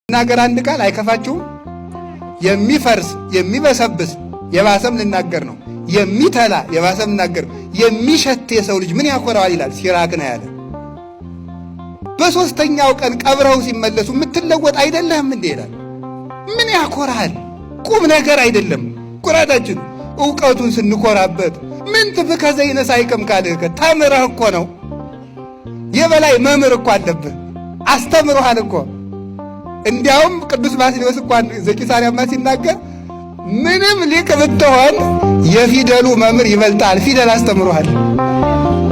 ልናገር አንድ ቃል አይከፋችሁም? የሚፈርስ የሚበሰብስ የባሰም ልናገር ነው። የሚተላ የባሰም ልናገር ነው። የሚሸት የሰው ልጅ ምን ያኮራዋል ይላል ሲራክ ነው ያለ። በሶስተኛው ቀን ቀብረው ሲመለሱ የምትለወጥ አይደለም እንዴ ይላል። ምን ያኮራል? ቁም ነገር አይደለም ኩራታችን። ዕውቀቱን ስንኮራበት ምን ትፍከ ዘይነሳ አይቀም ካልህ ተምረህ እኮ ነው። የበላይ መምህር እኮ አለብህ፣ አስተምሮሃል እኮ። እንዲያውም ቅዱስ ባስልዮስ እንኳን ዘቂሳርያማ ሲናገር ምንም ሊቅ ብትሆን የፊደሉ መምህር ይበልጣል። ፊደል አስተምሮሃል።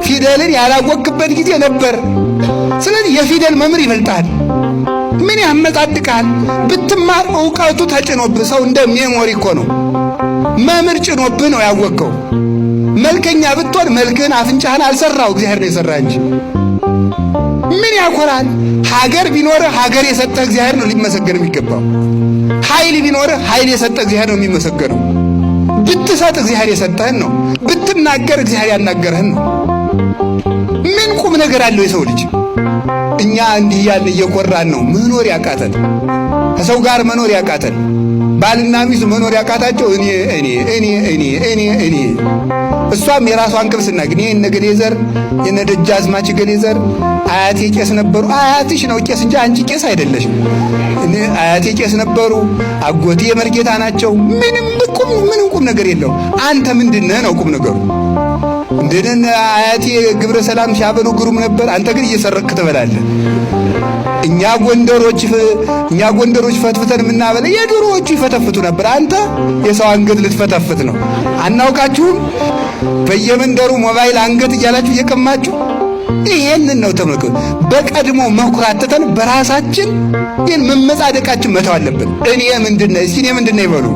ፊደልን ያላወቅበት ጊዜ ነበር። ስለዚህ የፊደል መምህር ይበልጣል። ምን ያመጻድቃል? ብትማር ዕውቀቱ ተጭኖብህ፣ ሰው እንደ ሜሞሪ እኮ ነው። መምህር ጭኖብህ ነው ያወቅከው። መልከኛ ብትሆን መልክህን አፍንጫህን አልሰራው እግዚአብሔር ነው የሰራ እንጂ። ምን ያኮራል? ሀገር ቢኖርህ ሀገር የሰጠህ እግዚአብሔር ነው ሊመሰገን የሚገባው። ኃይል ቢኖርህ ኃይል የሰጠህ እግዚአብሔር ነው የሚመሰገነው። ብትሰጥ እግዚአብሔር የሰጠህን ነው። ብትናገር እግዚአብሔር ያናገረህን ነው። ምን ቁም ነገር አለው የሰው ልጅ? እኛ እንዲህ ያለ እየኮራን ነው መኖር ያቃተን፣ ከሰው ጋር መኖር ያቃተን። ባልና ሚስት መኖር ያቃታቸው እኔ እሷም የራሷን ቅብስና ግን የነ ገሌ ዘር የነ ደጃዝማች ገሌ ዘር አያቴ ቄስ ነበሩ። አያትሽ ነው ቄስ እንጂ አንቺ ቄስ አይደለሽም። አያቴ ቄስ ነበሩ፣ አጎቴ የመርጌታ ናቸው። ምንም ቁም ነገር የለው። አንተ ምንድነህ ነው ቁም ነገሩ? እንደነ አያቴ ግብረ ሰላም ሲያበሉ ግሩም ነበር። አንተ ግን እየሰረክ ትበላለህ። እኛ ጎንደሮች ፈትፍተን የምናበለ የድሮዎቹ ይፈተፍቱ ነበር። አንተ የሰው አንገት ልትፈተፍት ነው። አናውቃችሁም? በየመንደሩ ሞባይል አንገት እያላችሁ እየቀማችሁ ይሄንን ነው ተመልከቱ። በቀድሞ መኩራተተን በራሳችን ይህን መመጻደቃችን መተው አለብን። እኔ ምንድነው ይበሉ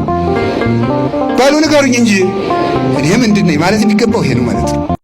ንገሩኝ እንጂ እኔ ምንድነኝ ማለት የሚገባው ይሄ ነው ማለት ነው።